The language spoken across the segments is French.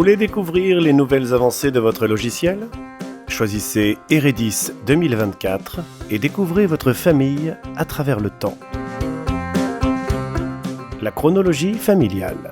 voulez découvrir les nouvelles avancées de votre logiciel ? Choisissez Eredis 2024 et découvrez votre famille à travers le temps. La chronologie familiale.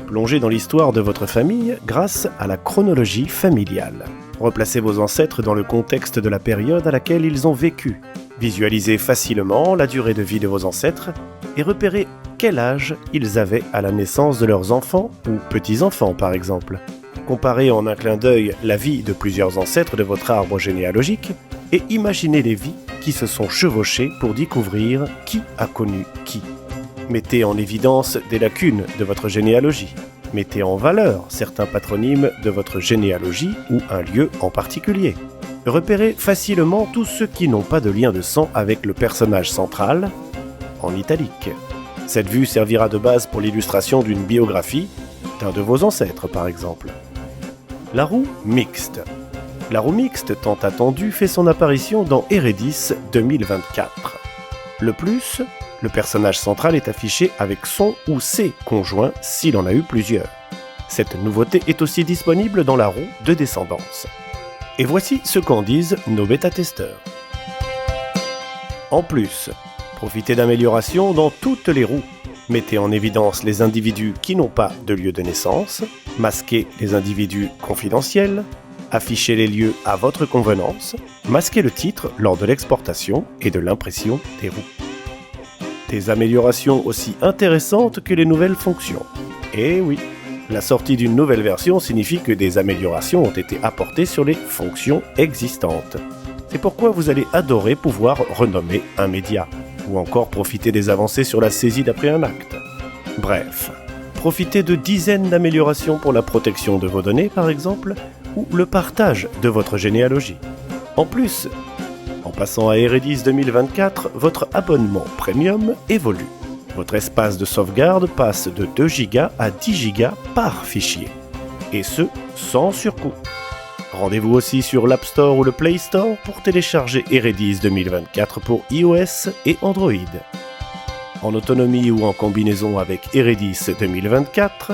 Plongez dans l'histoire de votre famille grâce à la chronologie familiale. Replacez vos ancêtres dans le contexte de la période à laquelle ils ont vécu. Visualisez facilement la durée de vie de vos ancêtres et repérez quel âge ils avaient à la naissance de leurs enfants ou petits-enfants par exemple. Comparez en un clin d'œil la vie de plusieurs ancêtres de votre arbre généalogique et imaginez les vies qui se sont chevauchées pour découvrir qui a connu qui. Mettez en évidence des lacunes de votre généalogie. Mettez en valeur certains patronymes de votre généalogie ou un lieu en particulier. Repérez facilement tous ceux qui n'ont pas de lien de sang avec le personnage central, en italique. Cette vue servira de base pour l'illustration d'une biographie d'un de vos ancêtres par exemple. La roue mixte. La roue mixte, tant attendue, fait son apparition dans Eredis 2024. Le plus, le personnage central est affiché avec son ou ses conjoints s'il en a eu plusieurs. Cette nouveauté est aussi disponible dans la roue de descendance. Et voici ce qu'en disent nos bêta-testeurs. En plus, profitez d'améliorations dans toutes les roues. Mettez en évidence les individus qui n'ont pas de lieu de naissance, masquez les individus confidentiels, affichez les lieux à votre convenance, masquez le titre lors de l'exportation et de l'impression des roues. Des améliorations aussi intéressantes que les nouvelles fonctions. Et oui, la sortie d'une nouvelle version signifie que des améliorations ont été apportées sur les fonctions existantes. C'est pourquoi vous allez adorer pouvoir renommer un média, ou encore profiter des avancées sur la saisie d'après un acte. Bref, profitez de dizaines d'améliorations pour la protection de vos données par exemple, ou le partage de votre généalogie. En plus, en passant à Eredis 2024, votre abonnement premium évolue. Votre espace de sauvegarde passe de 2 Go à 10 Go par fichier. Et ce, sans surcoût. Rendez-vous aussi sur l'App Store ou le Play Store pour télécharger Eredis 2024 pour iOS et Android. En autonomie ou en combinaison avec Eredis 2024,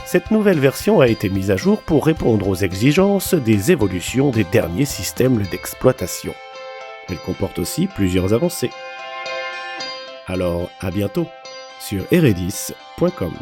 cette nouvelle version a été mise à jour pour répondre aux exigences des évolutions des derniers systèmes d'exploitation. Elle comporte aussi plusieurs avancées. Alors, à bientôt sur eredis.com.